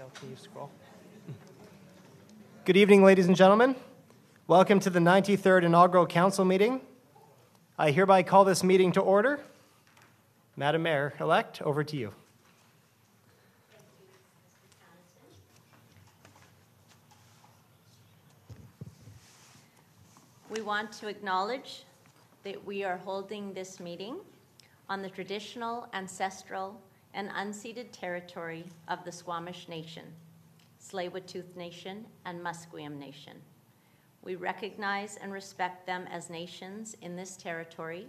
Michelle, can you scroll? Good evening, ladies and gentlemen. Welcome to the 93rd Inaugural Council meeting. I hereby call this meeting to order. Madam Mayor-elect, over to you. We want to acknowledge that we are holding this meeting on the traditional, ancestral, and unceded territory of the Squamish Nation, Tsleil-Waututh Nation, and Musqueam Nation. We recognize and respect them as nations in this territory,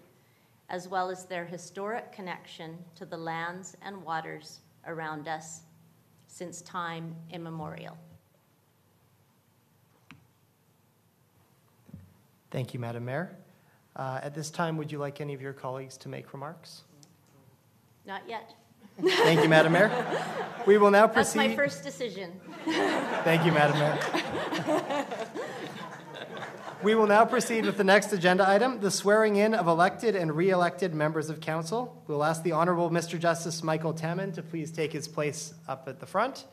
as well as their historic connection to the lands and waters around us since time immemorial. Thank you, Madam Mayor. At this time, would you like any of your colleagues to make remarks? Not yet. Thank you, Madam Mayor. We will now proceed. That's my first decision. Thank you, Madam Mayor. We will now proceed with the next agenda item, the swearing in of elected and re-elected members of council. We'll ask the Honorable Mr. Justice Michael Tammand to please take his place up at the front,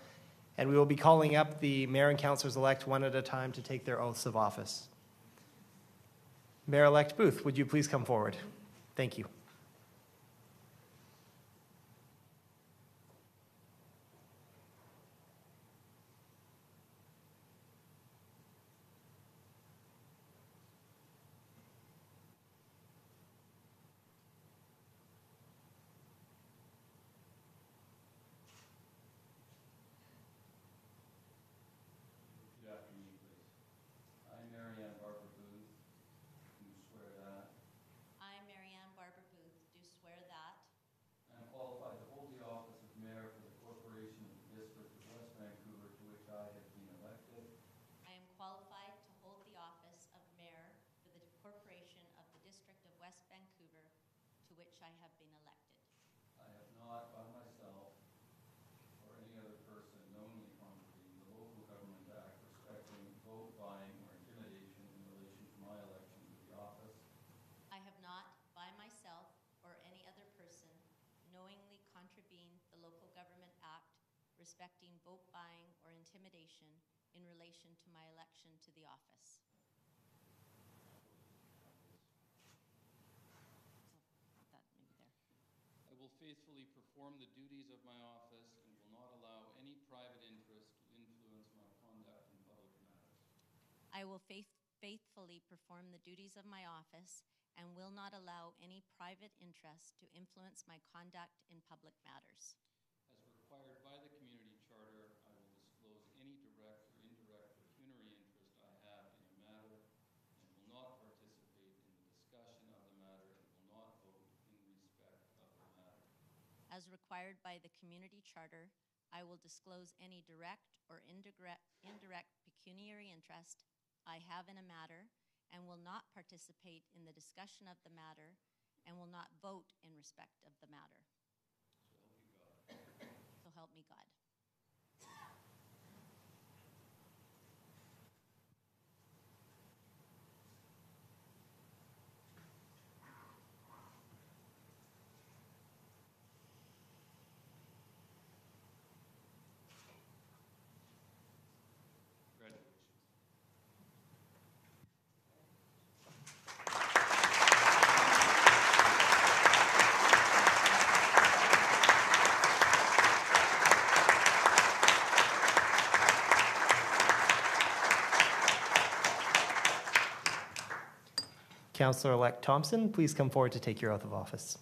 and we will be calling up the mayor and councillors-elect one at a time to take their oaths of office. Mayor-elect Booth, would you please come forward? Thank you. Respecting vote buying or intimidation in relation to my election to the office. I will faithfully perform the duties of my office and will not allow any private interest to influence my conduct in public matters. I will faithfully perform the duties of my office and will not allow any private interest to influence my conduct in public matters. As required by the Community Charter, I will disclose any direct or indirect pecuniary interest I have in a matter and will not participate in the discussion of the matter and will not vote in respect of the matter. As required by the Community Charter, I will disclose any direct or indirect pecuniary interest I have in a matter and will not participate in the discussion of the matter and will not vote in respect of the matter. So help me God. Councillor-elect Thompson, please come forward to take your oath of office.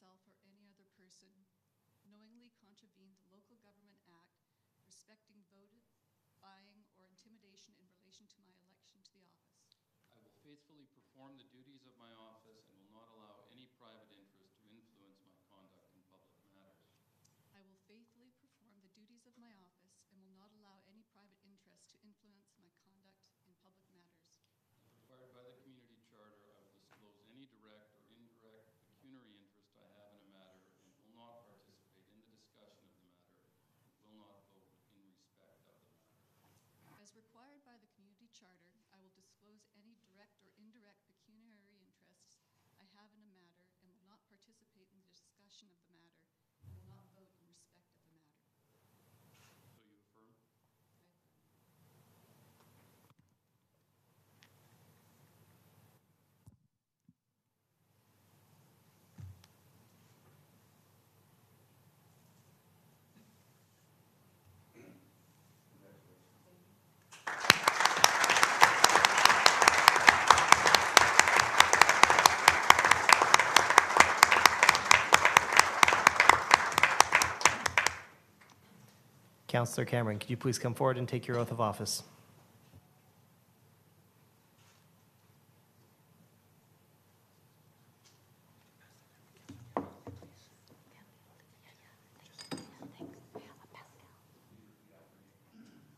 myself or any other person knowingly contravene the Local Government Act respecting vote buying or intimidation in relation to my election to the office. I will faithfully perform the duties of my office and will not allow any private interest to influence my conduct in public matters. I will faithfully perform the duties of my office and will not allow any private interest to influence my conduct in public matters. As required by the Community Charter, I will disclose any direct or indirect pecuniary interest I have in a matter and will not participate in the discussion of the matter and will not vote in respect of the matter. As required by the Community Charter, I will disclose any direct or indirect pecuniary interests I have in a matter and will not participate in the discussion of the matter and will not vote in respect of the matter. So you affirm? I affirm. Councillor Cameron, could you please come forward and take your oath of office?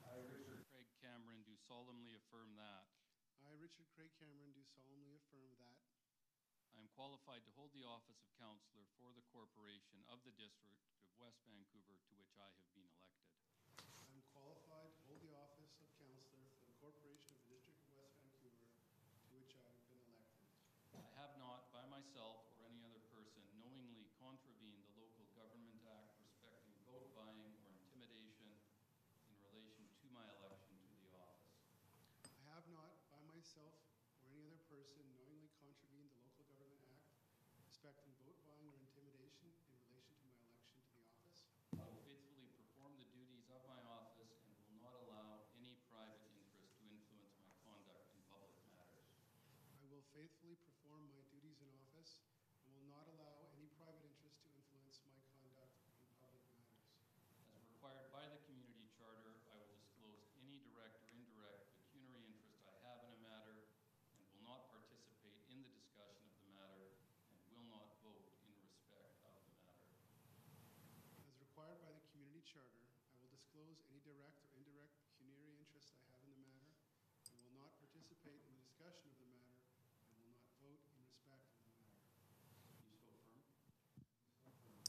I, Richard Craig Cameron, do solemnly affirm that I, Richard Craig Cameron, do solemnly affirm that I am qualified to hold the office of councillor for the corporation of the District of West Vancouver to which I have been elected. I am qualified to hold the office of councillor for the corporation of the District of West Vancouver to which I have been elected. I have not, by myself or any other person, knowingly contravened the Local Government Act respecting vote buying or intimidation in relation to my election to the office. I have not, by myself or any other person, knowingly contravened the Local Government Act respecting vote buying or intimidation in relation to my election to the office. I will faithfully perform the duties of my office and will not allow any private interest to influence my conduct in public matters. I will faithfully perform my duties in office and will not allow any private interest to influence my conduct in public matters. As required by the Community Charter, I will disclose any direct or indirect pecuniary interest I have in a matter and will not participate in the discussion of the matter and will not vote in respect of the matter. As required by the Community Charter, I will disclose any direct or indirect pecuniary interest I have in the matter and will not participate in the discussion of the matter and will not vote in respect of the matter. You so affirm?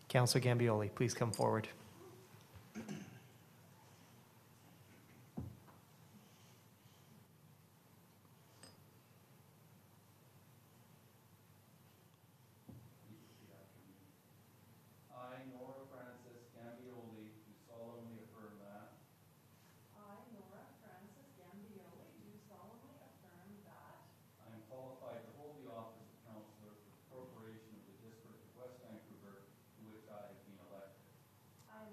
Councillor Gambioli, please come forward. I, Nora Francis Gambioli, do solemnly affirm that I, Nora Francis Gambioli, do solemnly affirm that I am qualified to hold the office of councillor for the corporation of the District of West Vancouver to which I have been elected. I am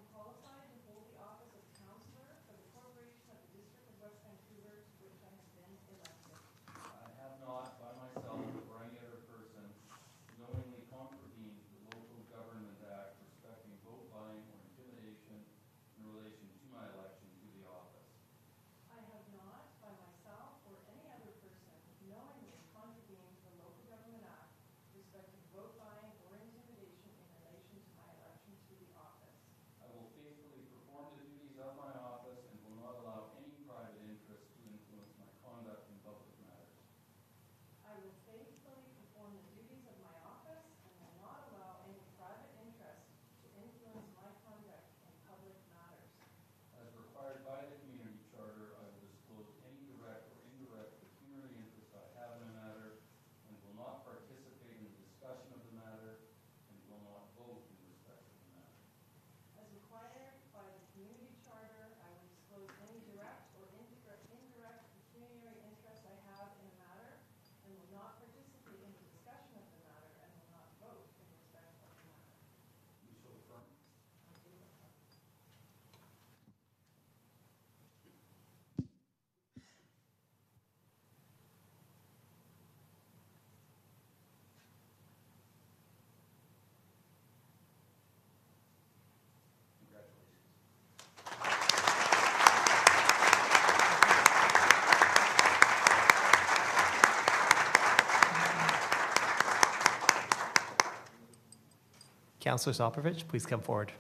Councillor Soprovich, please come forward.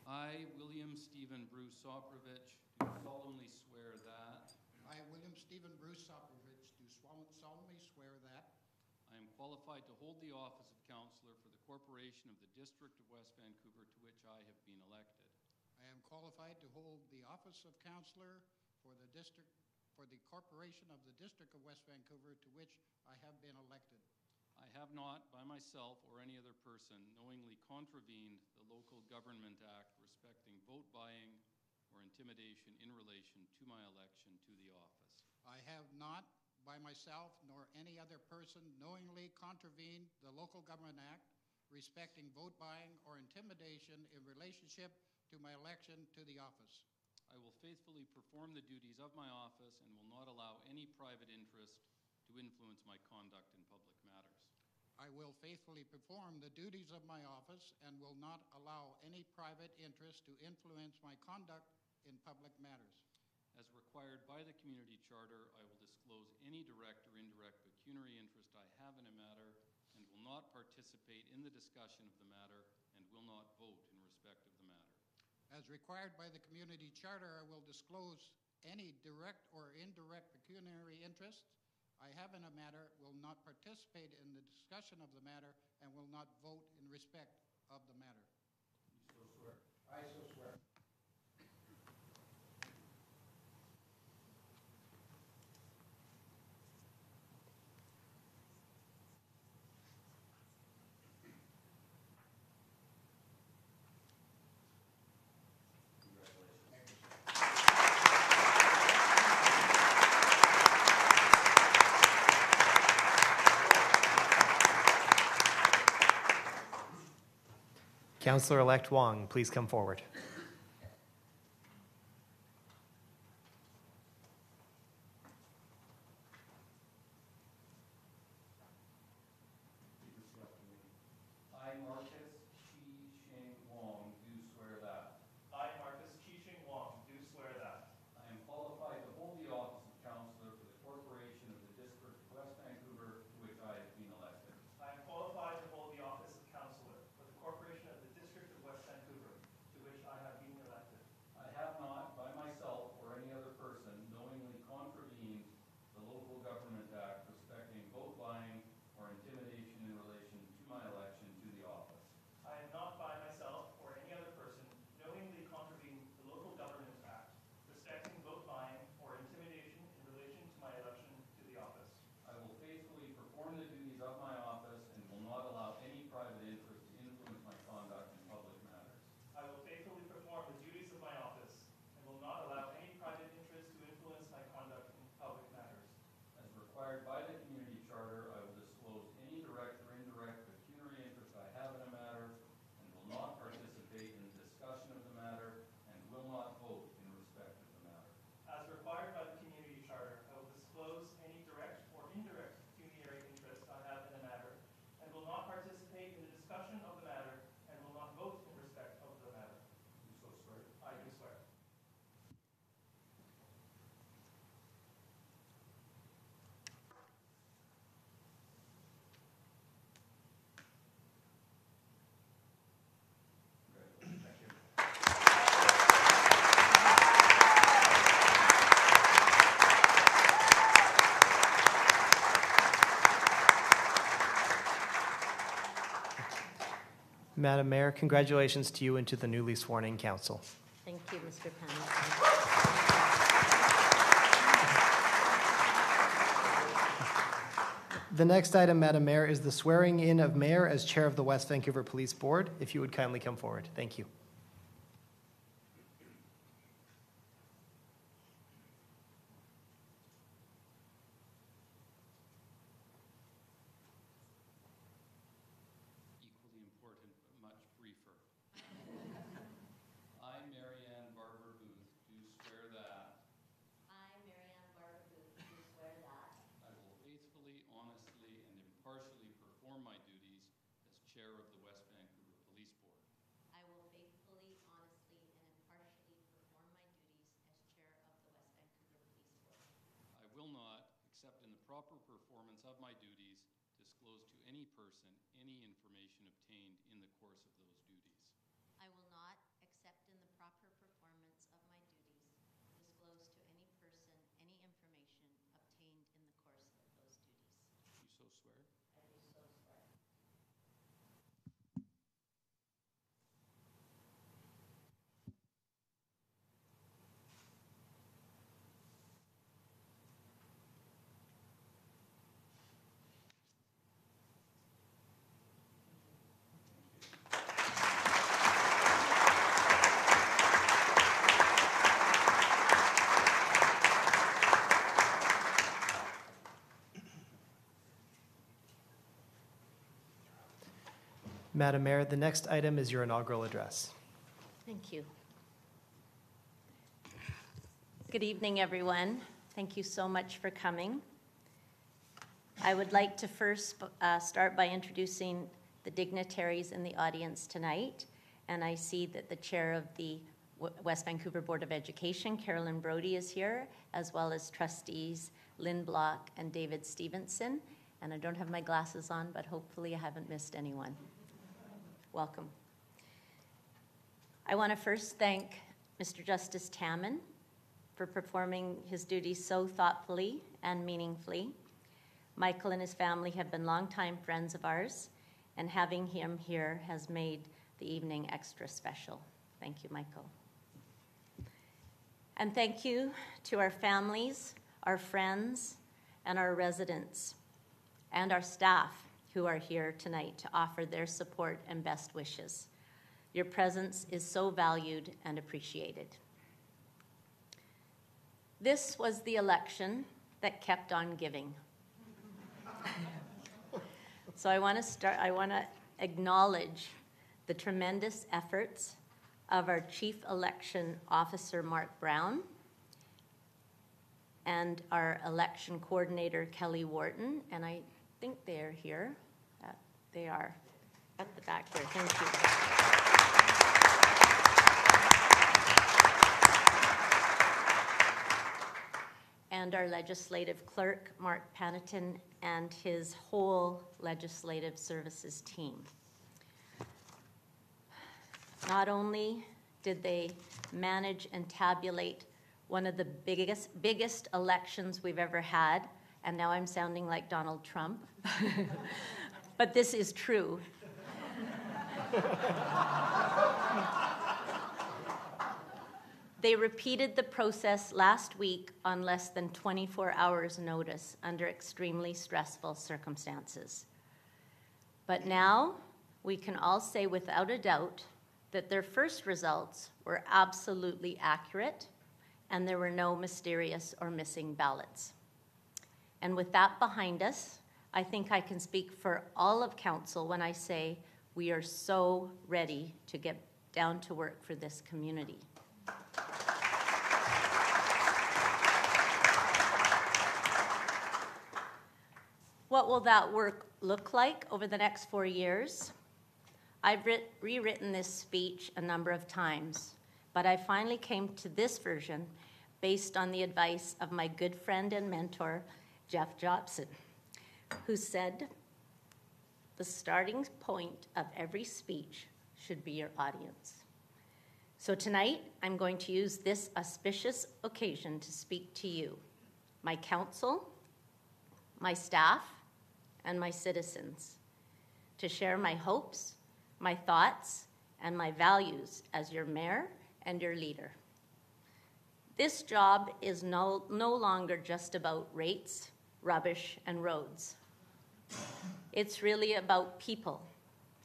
I, William Stephen Bruce Soprovich, do solemnly swear that I, William Stephen Bruce Soprovich, do solemnly swear that I am qualified to hold the office of councillor for the corporation of the District of West Vancouver to which I have been elected. I am qualified to hold the office of councillor for the corporation of the District of West Vancouver to which I have been elected. I have not, by myself or any other person, knowingly contravened the Local Government Act respecting vote buying or intimidation in relation to my election to the office. I have not, by myself nor any other person, knowingly contravened the Local Government Act respecting vote buying or intimidation in relationship to my election to the office. I will faithfully perform the duties of my office and will not allow any private interest to influence my conduct in public matters. I will faithfully perform the duties of my office and will not allow any private interest to influence my conduct in public matters. As required by the community charter, I will disclose any direct or indirect pecuniary interest I have in a matter and will not participate in the discussion of the matter and will not vote in respect of the matter. As required by the community charter, I will disclose any direct or indirect pecuniary interest I have in a matter, will not participate in the discussion of the matter, and will not vote in respect of the matter. You so swear? I so swear. Councillor-elect Wong, please come forward. I, Marcus Chi Sheng Wong, do swear that I, Marcus Chi-Shing Wong, do swear that I am qualified to hold the office of councillor for the corporation of the District of West Vancouver to which I have been elected. I am qualified to hold the office of councillor for the corporation of the District of West Vancouver, to which I have been elected. I have not, by myself or any other person, knowingly contravened the Local Government Act respecting vote buying or intimidation in relation to my election to the office. I have not by myself or any other person knowingly contravened the Local Government Act respecting vote buying or intimidation in relation to my election to the office. I will faithfully perform the duties of my office and will not allow any private interest to influence my conduct in public matters. I will faithfully perform the duties of my office and will not allow any private interest to influence my conduct in public matters. As required by the community charter, I will disclose any direct or indirect pecuniary interest I have in a matter and will not participate in the discussion of the matter and will not vote in respect of the matter. As required by the community charter, I will disclose any direct or indirect pecuniary interest I have in a matter and will not participate in the discussion of the matter and will not vote in respect of the matter. You so swear? I do swear. Madam Mayor, congratulations to you and to the newly sworn-in council. Thank you, Mr. Panican. The next item, Madam Mayor, is the swearing-in of Mayor as Chair of the West Vancouver Police Board. If you would kindly come forward. Thank you. Equally important, but much briefer. I, Marianne Barber Booth, do swear that I, Marianne Barber Booth, do swear that I will faithfully, honestly, and impartially perform my duties performance of my duties, disclose to any person any information obtained in the course of those duties. I will not, except in the proper performance of my duties, disclose to any person any information obtained in the course of those duties. You so swear? I do so swear. Madam Mayor, the next item is your inaugural address. Thank you. Good evening, everyone. Thank you so much for coming. I would like to first start by introducing the dignitaries in the audience tonight. And I see that the chair of the West Vancouver Board of Education, Carolyn Brody, is here, as well as trustees Lynn Block and David Stevenson. And I don't have my glasses on, but hopefully I haven't missed anyone. Welcome. I want to first thank Mr. Justice Tammen for performing his duties so thoughtfully and meaningfully. Michael and his family have been longtime friends of ours, and having him here has made the evening extra special. Thank you, Michael. And thank you to our families, our friends, and our residents, and our staff who are here tonight to offer their support and best wishes. Your presence is so valued and appreciated. This was the election that kept on giving. So I want to acknowledge the tremendous efforts of our Chief Election Officer, Mark Brown, and our election coordinator, Kelly Wharton, and I think they are here. They are at the back there. Thank you. And our legislative clerk, Mark Panneton, and his whole legislative services team. Not only did they manage and tabulate one of the biggest elections we've ever had, and now I'm sounding like Donald Trump, but this is true. They repeated the process last week on less than 24 hours' notice under extremely stressful circumstances. But now we can all say without a doubt that their first results were absolutely accurate and there were no mysterious or missing ballots. And with that behind us, I think I can speak for all of council when I say we are so ready to get down to work for this community. What will that work look like over the next 4 years? I've rewritten this speech a number of times, but I finally came to this version based on the advice of my good friend and mentor, Jeff Jobson, who said, the starting point of every speech should be your audience. So tonight, I'm going to use this auspicious occasion to speak to you, my council, my staff, and my citizens, to share my hopes, my thoughts, and my values as your mayor and your leader. This job is no longer just about rates, rubbish, and roads. It's really about people.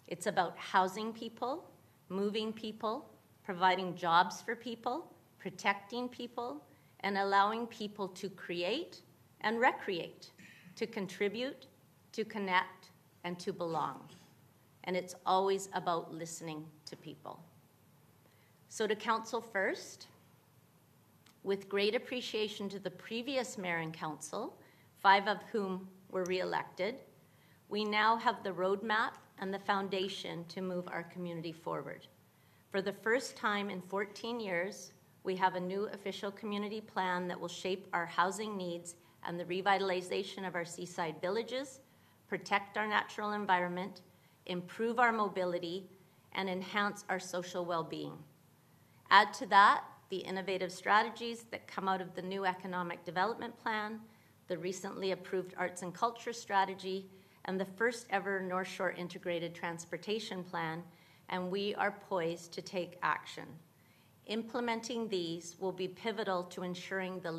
It's about housing people, moving people, providing jobs for people, protecting people, and allowing people to create and recreate, to contribute, to connect, and to belong. And it's always about listening to people. So to council first, with great appreciation to the previous mayor and council, 5 of whom were re-elected, we now have the roadmap and the foundation to move our community forward. For the first time in 14 years, we have a new official community plan that will shape our housing needs and the revitalization of our seaside villages, protect our natural environment, improve our mobility, and enhance our social well-being. Add to that the innovative strategies that come out of the new Economic Development Plan, the recently approved Arts and Culture Strategy, and the first ever North Shore Integrated Transportation Plan, and we are poised to take action. Implementing these will be pivotal to ensuring the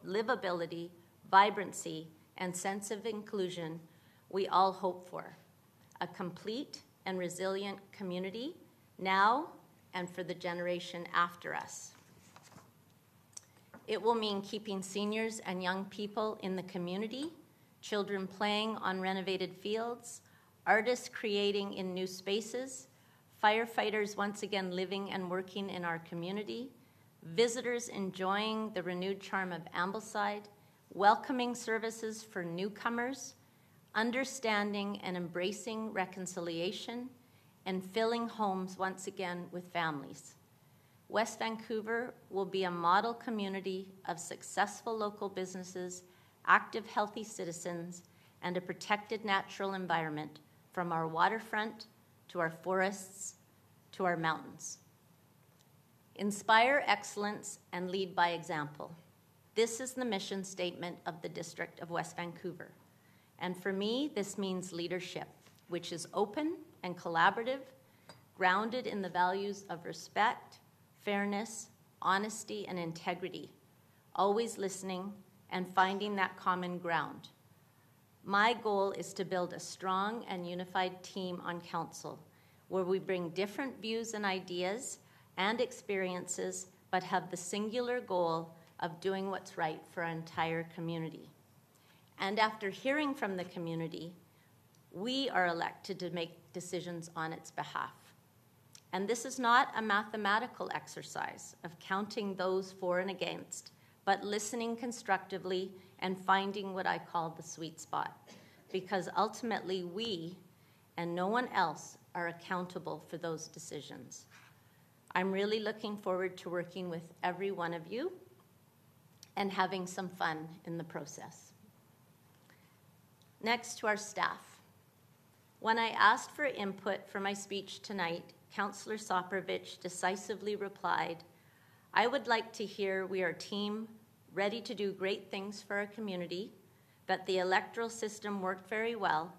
livability, vibrancy, and sense of inclusion we all hope for. A complete and resilient community now and for the generation after us. It will mean keeping seniors and young people in the community, children playing on renovated fields, artists creating in new spaces, firefighters once again living and working in our community, visitors enjoying the renewed charm of Ambleside, welcoming services for newcomers, understanding and embracing reconciliation, and filling homes once again with families. West Vancouver will be a model community of successful local businesses, active, healthy citizens, and a protected natural environment from our waterfront to our forests to our mountains. Inspire excellence and lead by example. This is the mission statement of the District of West Vancouver. And for me, this means leadership, which is open and collaborative, grounded in the values of respect, fairness, honesty, and integrity, always listening and finding that common ground. My goal is to build a strong and unified team on council where we bring different views and ideas and experiences, but have the singular goal of doing what's right for our entire community. And after hearing from the community, we are elected to make decisions on its behalf. And this is not a mathematical exercise of counting those for and against, but listening constructively and finding what I call the sweet spot. Because ultimately we, and no one else, are accountable for those decisions. I'm really looking forward to working with every one of you and having some fun in the process. Next, to our staff. When I asked for input for my speech tonight, Councillor Soprovich decisively replied, "I would like to hear we are a team ready to do great things for our community, that the electoral system worked very well,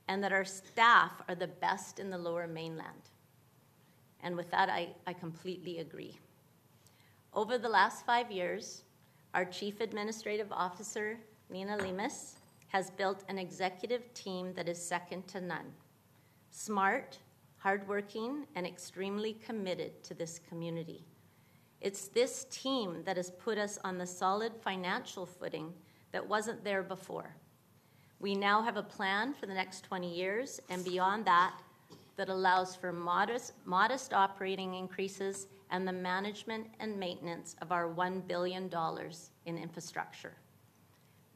and that our staff are the best in the Lower Mainland." And with that, I completely agree. Over the last 5 years, our Chief Administrative Officer, Nina Lemus, has built an executive team that is second to none. Smart, hardworking, and extremely committed to this community. It's this team that has put us on the solid financial footing that wasn't there before. We now have a plan for the next 20 years and beyond that allows for modest operating increases and the management and maintenance of our $1 billion in infrastructure.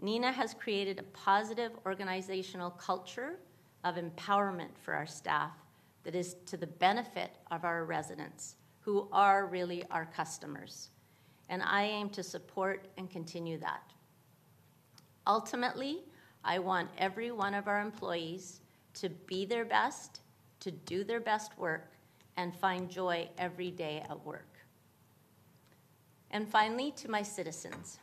Nina has created a positive organizational culture of empowerment for our staff that is to the benefit of our residents, who are really our customers. And I aim to support and continue that. Ultimately, I want every one of our employees to be their best, to do their best work, and find joy every day at work. And finally, to my citizens.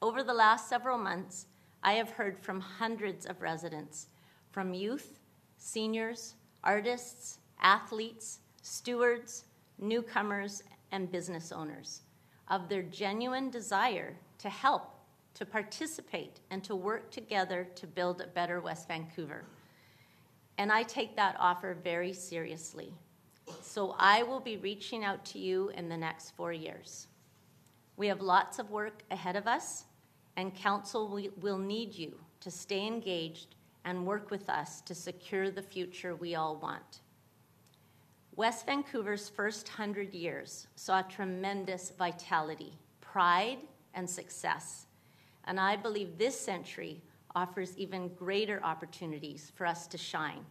Over the last several months, I have heard from hundreds of residents, from youth, seniors, artists, athletes, stewards, newcomers, and business owners, of their genuine desire to help, to participate, and to work together to build a better West Vancouver. And I take that offer very seriously. So I will be reaching out to you in the next 4 years. We have lots of work ahead of us, and Council will need you to stay engaged and work with us to secure the future we all want. West Vancouver's first 100 years saw tremendous vitality, pride, and success. And I believe this century offers even greater opportunities for us to shine,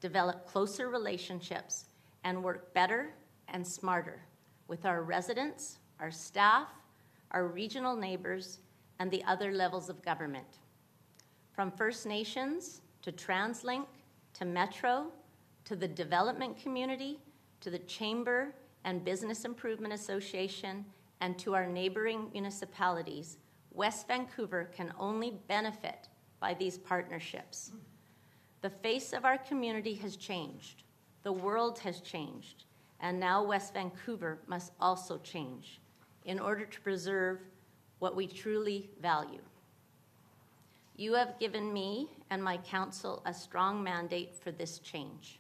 develop closer relationships, and work better and smarter with our residents, our staff, our regional neighbors, and the other levels of government. From First Nations to TransLink to Metro to the development community to the Chamber and Business Improvement Association and to our neighboring municipalities, West Vancouver can only benefit by these partnerships. The face of our community has changed. The world has changed. And now West Vancouver must also change in order to preserve what we truly value. You have given me and my council a strong mandate for this change.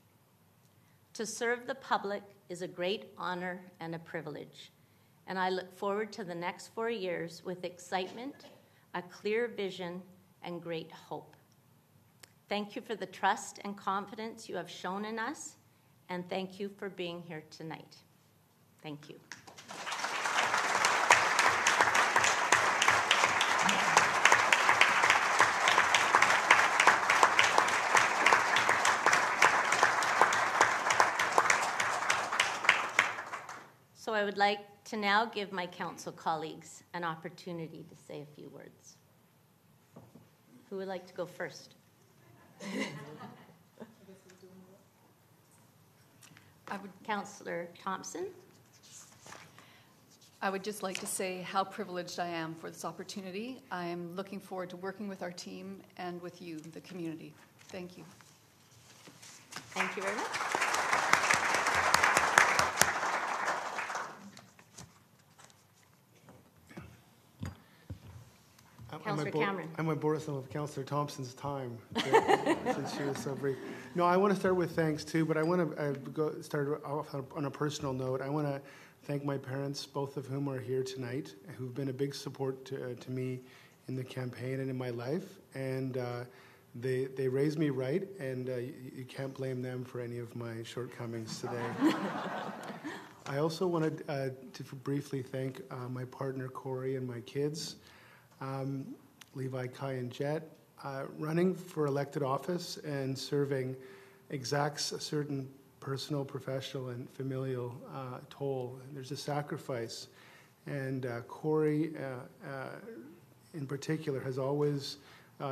To serve the public is a great honor and a privilege, and I look forward to the next 4 years with excitement, a clear vision, and great hope. Thank you for the trust and confidence you have shown in us, and thank you for being here tonight. Thank you. So I would like to now give my council colleagues an opportunity to say a few words. Who would like to go first? Councillor Thompson. I would just like to say how privileged I am for this opportunity. I am looking forward to working with our team and with you, the community. Thank you. Thank you very much. Councillor Cameron. I'm on board some of Councillor Thompson's time since she was so brief. No, I want to start with thanks too, but I want to start off on a personal note. I want to thank my parents, both of whom are here tonight, who've been a big support to me in the campaign and in my life. And they raised me right, and you can't blame them for any of my shortcomings today. I also wanted to briefly thank my partner Corey and my kids. Levi, Kai, and Jet, running for elected office and serving exacts a certain personal, professional, and familial toll. There's a sacrifice. And Corey, in particular, has always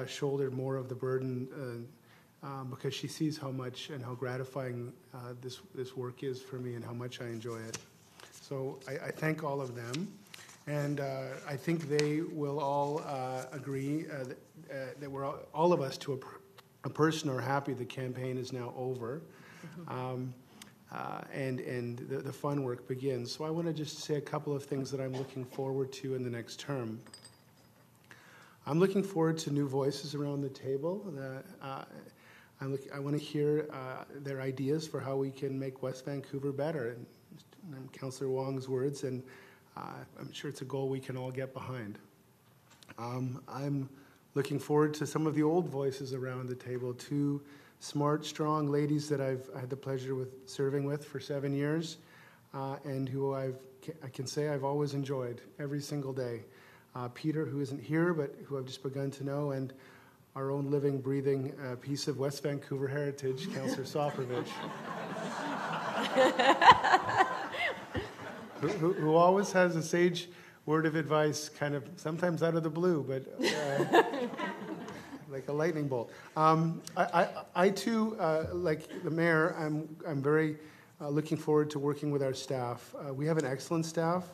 shouldered more of the burden because she sees how much and how gratifying this work is for me and how much I enjoy it. So I thank all of them. And I think they will all agree that we're all of us to a person are happy the campaign is now over, and the fun work begins. So I want to just say a couple of things that I'm looking forward to in the next term. I'm looking forward to new voices around the table. I want to hear their ideas for how we can make West Vancouver better. And Councillor Wong's words, and I'm sure it's a goal we can all get behind. I'm looking forward to some of the old voices around the table, two smart, strong ladies that I've had the pleasure with serving with for 7 years, and who I can say I've always enjoyed every single day. Peter, who isn't here, but who I've just begun to know, and our own living, breathing piece of West Vancouver heritage, Councillor Soprovich. who always has a sage word of advice, kind of sometimes out of the blue, but like a lightning bolt. I too, like the mayor, I'm very looking forward to working with our staff. We have an excellent staff,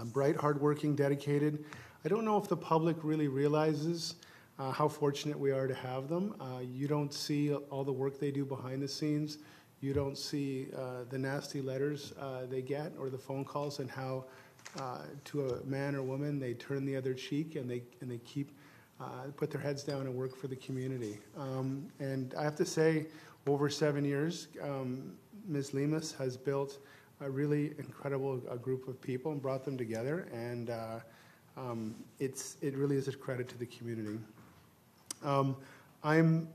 bright, hardworking, dedicated. I don't know if the public really realizes how fortunate we are to have them. You don't see all the work they do behind the scenes. You don't see the nasty letters they get or the phone calls, and how to a man or woman they turn the other cheek and they keep put their heads down and work for the community. And I have to say, over 7 years, Ms. Lemus has built a really incredible group of people and brought them together, and it really is a credit to the community. I'm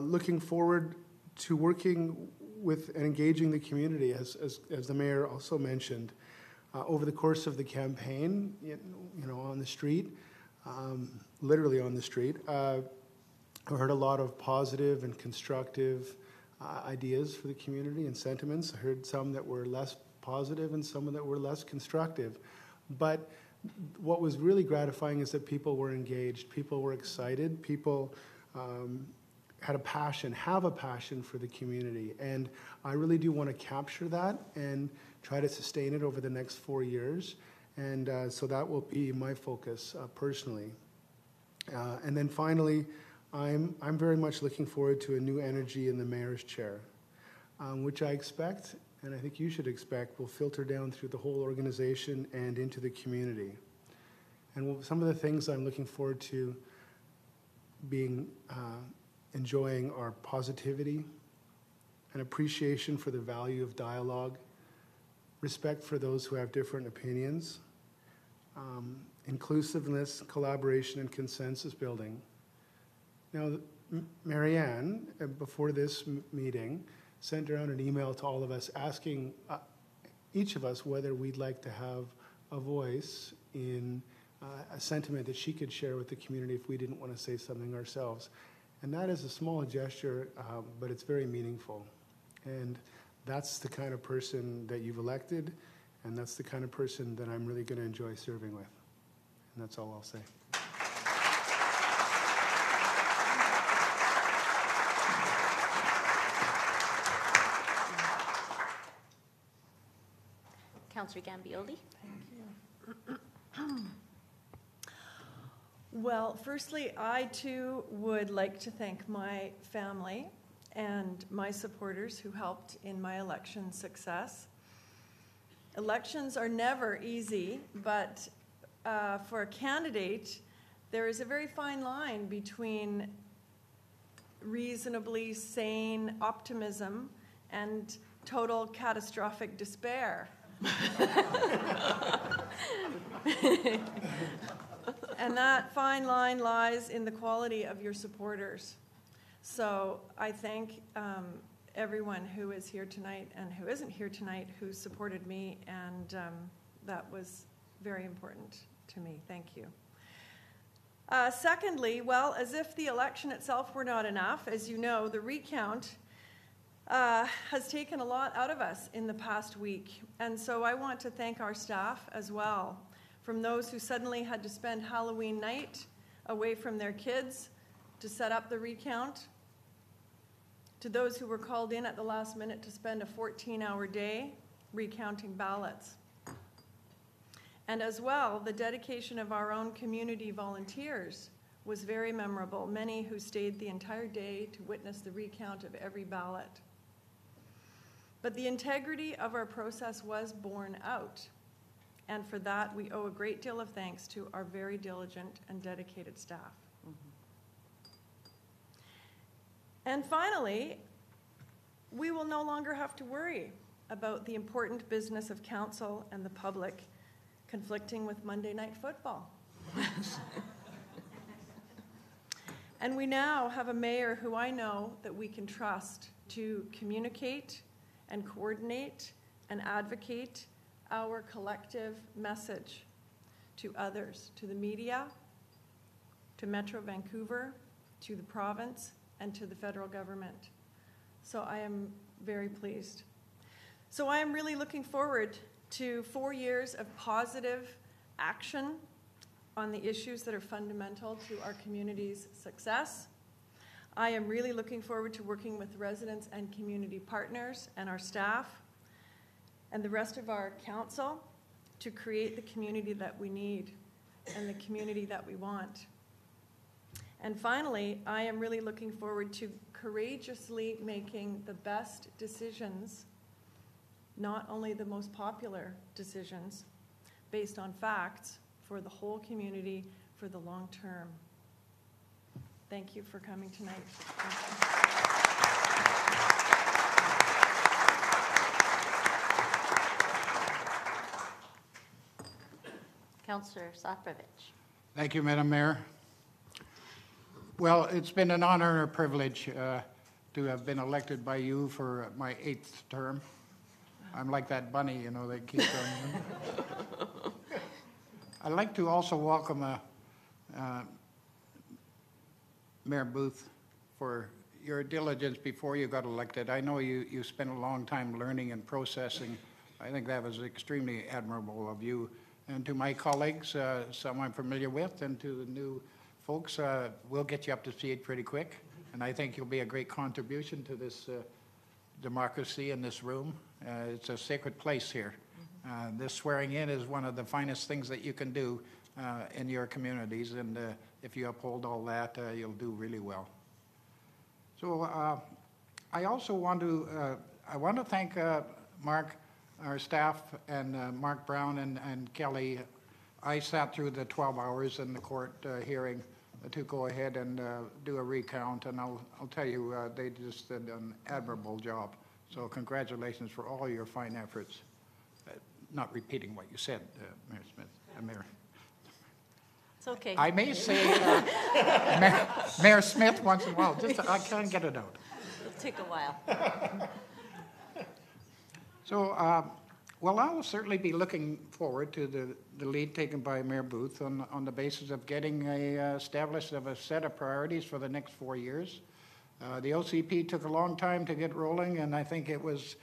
looking forward to working with and engaging the community, as the mayor also mentioned, over the course of the campaign, on the street, literally on the street. I heard a lot of positive and constructive ideas for the community and sentiments. I heard some that were less positive and some that were less constructive. But what was really gratifying is that people were engaged, people were excited, people have a passion for the community. And I really do want to capture that and try to sustain it over the next 4 years. And so that will be my focus personally. And then finally, I'm very much looking forward to a new energy in the mayor's chair, which I expect, and I think you should expect, will filter down through the whole organization and into the community. And some of the things I'm looking forward to enjoying are positivity, an appreciation for the value of dialogue, respect for those who have different opinions, inclusiveness, collaboration, and consensus building. Now, Marianne, before this meeting, sent around an email to all of us asking each of us whether we'd like to have a voice in a sentiment that she could share with the community if we didn't want to say something ourselves. And that is a small gesture, but it's very meaningful. And that's the kind of person that you've elected, and that's the kind of person that I'm really going to enjoy serving with. And that's all I'll say. Councillor Gambioli. Well, firstly, I too would like to thank my family and my supporters who helped in my election success. Elections are never easy, but for a candidate, there is a very fine line between reasonably sane optimism and total catastrophic despair. And that fine line lies in the quality of your supporters. So I thank everyone who is here tonight and who isn't here tonight who supported me, and that was very important to me. Thank you. Secondly, well, as if the election itself were not enough, as you know, the recount has taken a lot out of us in the past week. And so I want to thank our staff as well, from those who suddenly had to spend Halloween night away from their kids to set up the recount, to those who were called in at the last minute to spend a 14-hour day recounting ballots. And as well, the dedication of our own community volunteers was very memorable, many who stayed the entire day to witness the recount of every ballot. But the integrity of our process was borne out, and for that we owe a great deal of thanks to our very diligent and dedicated staff. And finally, we will no longer have to worry about the important business of council and the public conflicting with Monday Night Football. And we now have a mayor who I know that we can trust to communicate and coordinate and advocate our collective message to others, to the media, to Metro Vancouver, to the province, and to the federal government. So I am very pleased. So I am really looking forward to 4 years of positive action on the issues that are fundamental to our community's success. I am really looking forward to working with residents and community partners and our staff and the rest of our council to create the community that we need and the community that we want. And finally, I am really looking forward to courageously making the best decisions, not only the most popular decisions, based on facts for the whole community for the long term. Thank you for coming tonight. Councillor Soprovich. Thank you, Madam Mayor. Well, it's been an honor and a privilege to have been elected by you for my 8th term. I'm like that bunny, you know, they keep on. I'd like to also welcome Mayor Booth for your diligence before you got elected. I know you spent a long time learning and processing. I think that was extremely admirable of you And to my colleagues, some I'm familiar with, and to the new folks, we'll get you up to speed pretty quick. And I think you'll be a great contribution to this democracy in this room. It's a sacred place here. This swearing in is one of the finest things that you can do in your communities, and if you uphold all that, you'll do really well. So I also want to thank Mark, our staff, and Mark Brown and Kelly. I sat through the 12 hours in the court hearing to go ahead and do a recount, and I'll tell you, they just did an admirable job. So congratulations for all your fine efforts. Not repeating what you said, Mayor Smith. Mayor. It's okay. I may say Mayor Smith once in a while. Just I can't get it out. It'll take a while. So, well, I will certainly be looking forward to the lead taken by Mayor Booth on the basis of getting established of a set of priorities for the next 4 years. The OCP took a long time to get rolling, and I think it was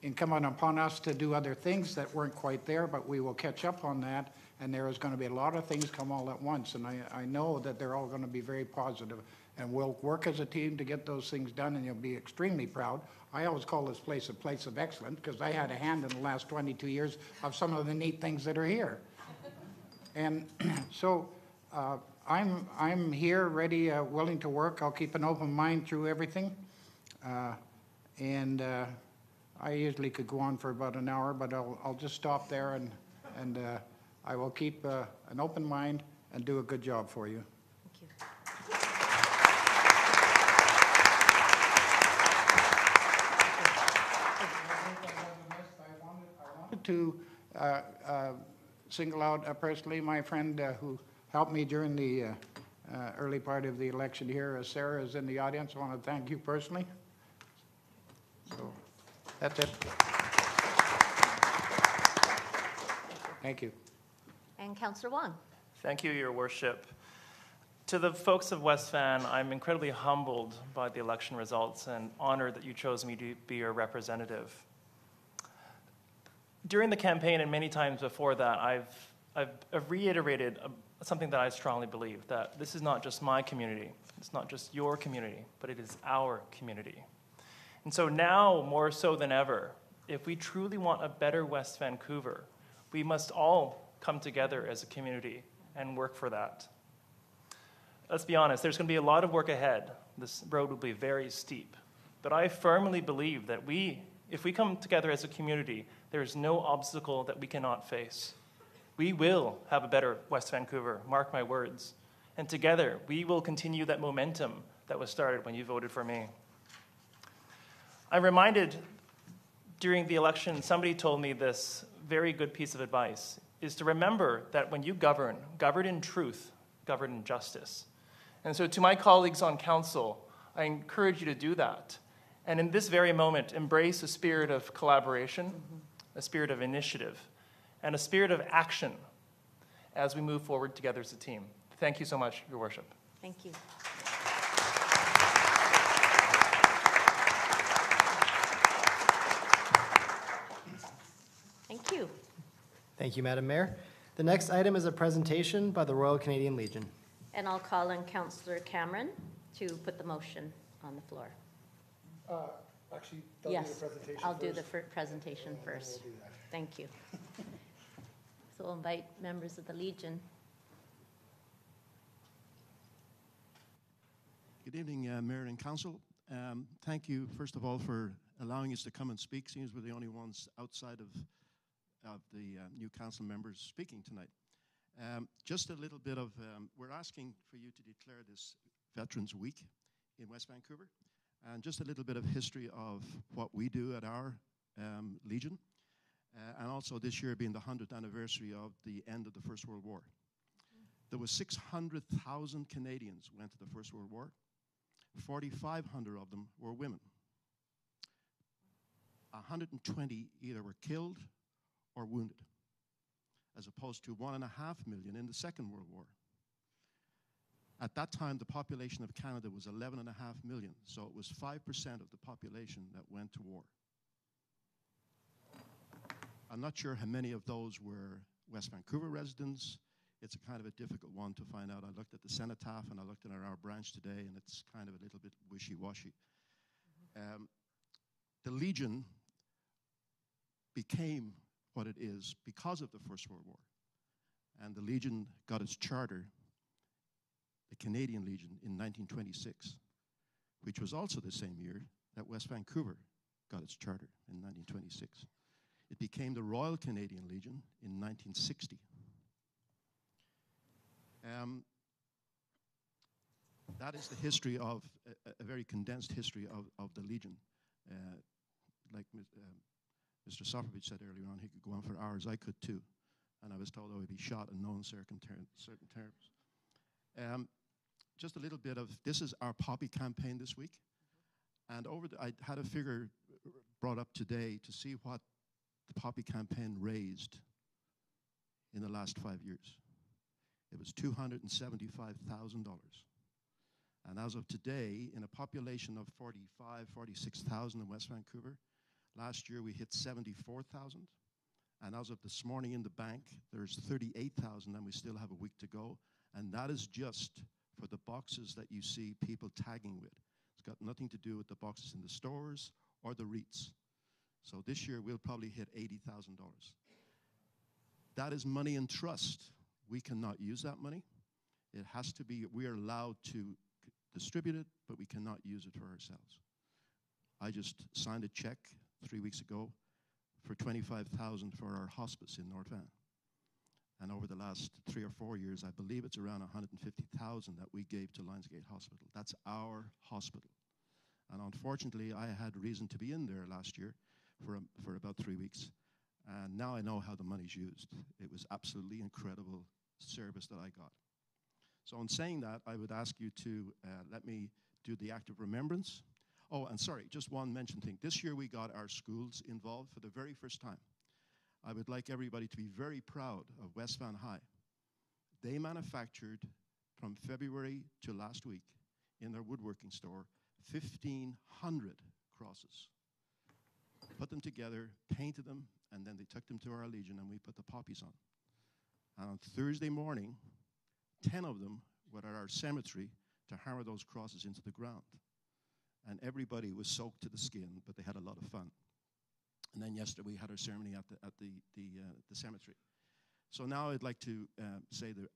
incumbent upon us to do other things that weren't quite there, but we will catch up on that, and there is going to be a lot of things come all at once, and I know that they're all going to be very positive, and we'll work as a team to get those things done, and you'll be extremely proud. I always call this place a place of excellence because I had a hand in the last 22 years of some of the neat things that are here. And so I'm here, ready, willing to work. I'll keep an open mind through everything. And I usually could go on for about an hour, but I'll just stop there, and I will keep an open mind and do a good job for you. Thank you. I wanted to single out personally my friend who helped me during the early part of the election here. Sarah is in the audience. I want to thank you personally. So that's it. Thank you. And Councillor Wong. Thank you, Your Worship. To the folks of West Van, I'm incredibly humbled by the election results and honored that you chose me to be your representative. During the campaign and many times before that, I've reiterated something that I strongly believe, that this is not just my community, it's not just your community, but it is our community. And so now, more so than ever, if we truly want a better West Vancouver, we must all come together as a community and work for that. Let's be honest, there's going to be a lot of work ahead. This road will be very steep. But I firmly believe that if we come together as a community, there is no obstacle that we cannot face. We will have a better West Vancouver, mark my words. And together, we will continue that momentum that was started when you voted for me. I'm reminded during the election, somebody told me this very good piece of advice, is to remember that when you govern in truth, govern in justice. And so to my colleagues on council, I encourage you to do that. And in this very moment, embrace a spirit of collaboration, a spirit of initiative, and a spirit of action as we move forward together as a team. Thank you so much, Your Worship. Thank you. Thank you. Thank you, Madam Mayor. The next item is a presentation by the Royal Canadian Legion. And I'll call on Councillor Cameron to put the motion on the floor. Actually, they'll do the presentation I'll do first. the presentation first. We'll do that. Thank you. So I'll invite members of the Legion. Good evening, Mayor and Council. Thank you, first of all, for allowing us to come and speak. Seems we're the only ones outside of the new council members speaking tonight. Just a little bit of, we're asking for you to declare this Veterans Week in West Vancouver, and just a little bit of history of what we do at our Legion, and also this year being the 100th anniversary of the end of the First World War. There was 600,000 Canadians went to the First World War. 4,500 of them were women. 120 either were killed or wounded, as opposed to 1.5 million in the Second World War. At that time, the population of Canada was 11.5 million, so it was 5% of the population that went to war. I'm not sure how many of those were West Vancouver residents. It's a kind of a difficult one to find out. I looked at the cenotaph and I looked at our branch today, and it's kind of a little bit wishy-washy. The Legion became what it is because of the First World War. And the Legion got its charter, the Canadian Legion, in 1926, which was also the same year that West Vancouver got its charter in 1926. It became the Royal Canadian Legion in 1960. That is the history of, a very condensed history of the Legion. Like Mr. Sofrovich said earlier on, he could go on for hours. I could too. And I was told I would be shot in no certain terms. Just a little bit of, this is our poppy campaign this week. And I had a figure brought up today to see what the poppy campaign raised in the last 5 years. It was $275,000. And as of today, in a population of 46,000 in West Vancouver, last year we hit 74,000. And as of this morning in the bank, there's 38,000, and we still have a week to go. And that is just for the boxes that you see people tagging with. It's got nothing to do with the boxes in the stores or the REITs. So this year we'll probably hit $80,000. That is money in trust. We cannot use that money. It has to be, we are allowed to distribute it, but we cannot use it for ourselves. I just signed a check 3 weeks ago for $25,000 for our hospice in North Van. And over the last 3 or 4 years, I believe it's around $150,000 that we gave to Lionsgate Hospital. That's our hospital. And unfortunately, I had reason to be in there last year for about 3 weeks. And now I know how the money's used. It was absolutely incredible service that I got. So in saying that, I would ask you to let me do the act of remembrance. Oh, and sorry, just one mention thing. This year we got our schools involved for the very first time. I would like everybody to be very proud of West Van High. They manufactured, from February to last week, in their woodworking store, 1,500 crosses. Put them together, painted them, and then they took them to our Legion, and we put the poppies on. And on Thursday morning, 10 of them were at our cemetery to hammer those crosses into the ground. And everybody was soaked to the skin, but they had a lot of fun. And then yesterday we had our ceremony at the cemetery. So now I'd like to say the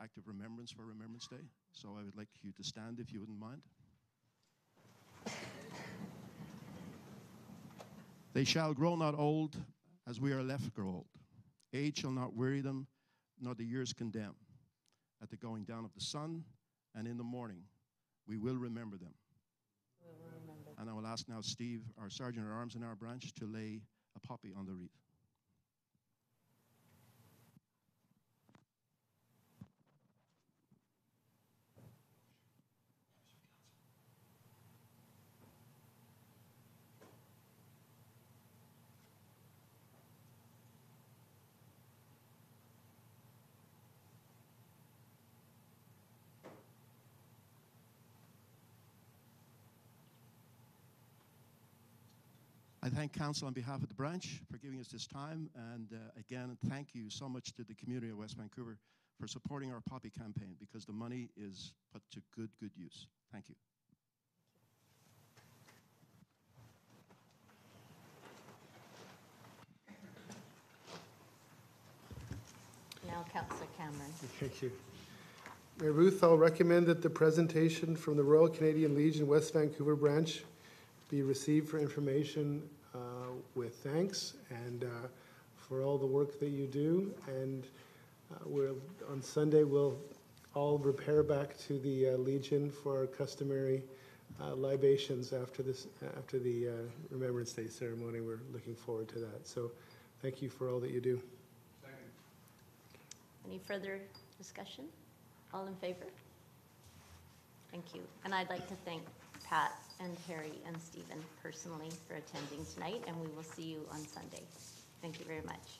act of remembrance for Remembrance Day. So I would like you to stand if you wouldn't mind. They shall grow not old, as we are left grow old. Age shall not weary them, nor the years condemn. At the going down of the sun and in the morning, we will remember them. And I will ask now Steve, our Sergeant at Arms in our branch, to lay a poppy on the wreath. I thank Council on behalf of the branch for giving us this time, and again, thank you so much to the community of West Vancouver for supporting our poppy campaign, because the money is put to good use. Thank you. Now, Councillor Cameron. Thank you. Mayor Ruth, I'll recommend that the presentation from the Royal Canadian Legion West Vancouver branch be received for information with thanks and for all the work that you do. And on Sunday we'll all repair back to the Legion for our customary libations after the Remembrance Day ceremony. We're looking forward to that. So thank you for all that you do. Any further discussion? All in favor? Thank you. And I'd like to thank Pat and Harry and Stephen personally for attending tonight, and we will see you on Sunday. Thank you very much.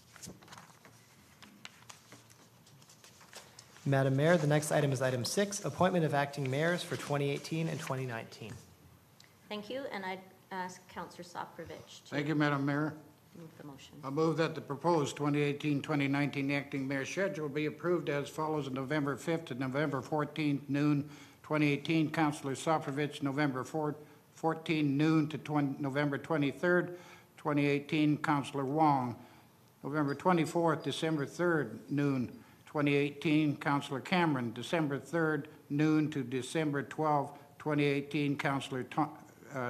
Madam Mayor, the next item is item 6, appointment of acting mayors for 2018 and 2019. Thank you, and I'd ask Councillor Soprovich to... Thank you, Madam Mayor. Move the motion. I move that the proposed 2018-2019 acting mayor schedule be approved as follows: on November 5th to November 14th, noon, 2018, Councillor Soprovich; November 14 noon to November 23rd, 2018, Councillor Wong; November 24th, December 3rd, noon, 2018, Councillor Cameron; December 3rd, noon to December 12th, 2018, Councillor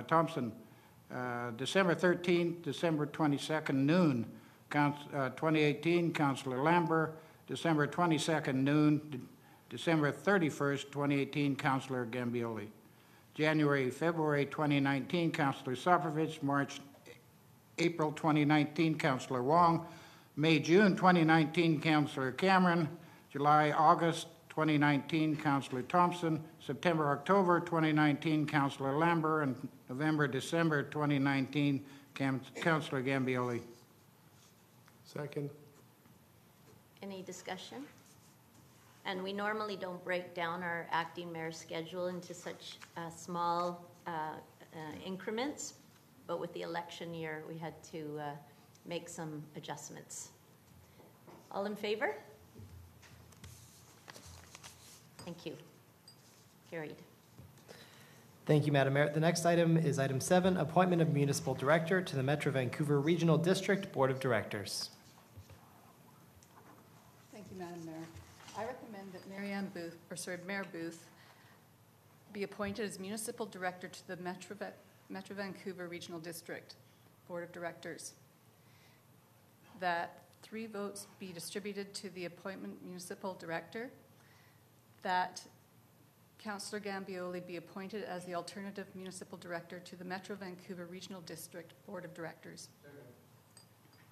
Thompson; December 13th, December 22nd, noon, 2018, Councillor Lambert; December 22nd, noon, December 31st, 2018, Councillor Gambioli; January, February 2019, Councillor Soprovich; March, April 2019, Councillor Wong; May, June 2019, Councillor Cameron; July, August 2019, Councillor Thompson; September, October 2019, Councillor Lambert; and November, December 2019, Councillor Gambioli. Second. Any discussion? And we normally don't break down our acting mayor's schedule into such small increments, but with the election year, we had to make some adjustments. All in favor? Thank you. Carried. Thank you, Madam Mayor. The next item is item 7, appointment of municipal director to the Metro Vancouver Regional District Board of Directors. Thank you, Madam Mayor. I recommend that Mayor Booth be appointed as municipal director to the Metro Vancouver Regional District Board of Directors. That 3 votes be distributed to the appointment municipal director. That Councillor Gambioli be appointed as the alternative municipal director to the Metro Vancouver Regional District Board of Directors.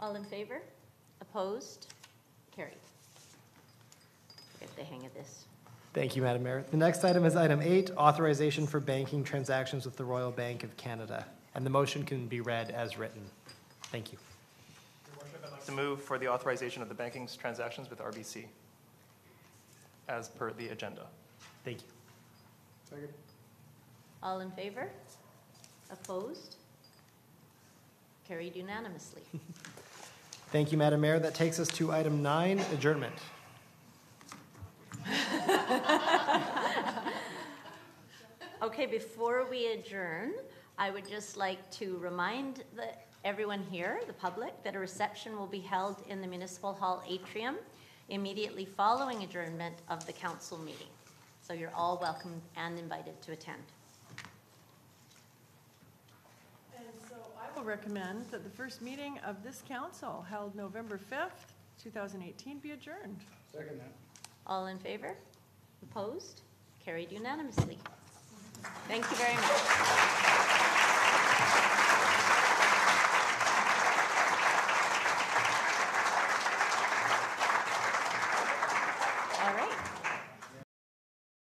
All in favor? Opposed? Carried. Get the hang of this. Thank you, Madam Mayor. The next item is item 8, authorization for banking transactions with the Royal Bank of Canada. And the motion can be read as written. Thank you. Your Worship, I'd like to move for the authorization of the banking transactions with RBC as per the agenda. Thank you. Second. All in favor? Opposed? Carried unanimously. Thank you, Madam Mayor. That takes us to item 9, adjournment. Okay, before we adjourn, I would just like to remind everyone here, the public, that a reception will be held in the Municipal Hall atrium immediately following adjournment of the council meeting. So you're all welcome and invited to attend. And so I will recommend that the first meeting of this council, held November 5th, 2018, be adjourned. Second that. All in favor? Opposed? Carried unanimously. Thank you very much.